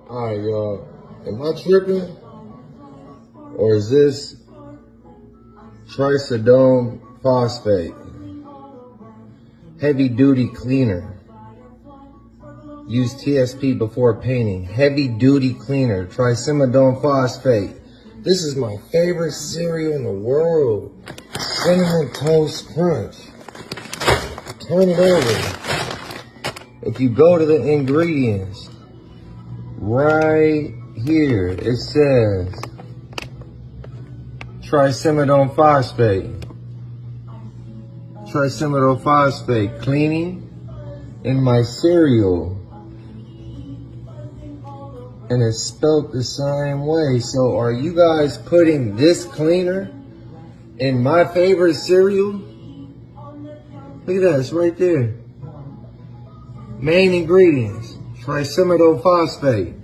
Alright, y'all. Am I tripping? Or is this trisodone phosphate? Heavy duty cleaner. Use TSP before painting. Heavy duty cleaner. Trisimidone phosphate. This is my favorite cereal in the world. Cinnamon Toast Crunch. Turn it over. If you go to the ingredients, right here, it says trisimidone phosphate. Trisimidone phosphate cleaning in my cereal. And it's spelled the same way. So are you guys putting this cleaner in my favorite cereal? Look at that, it's right there. Main ingredients, trisimidone phosphate.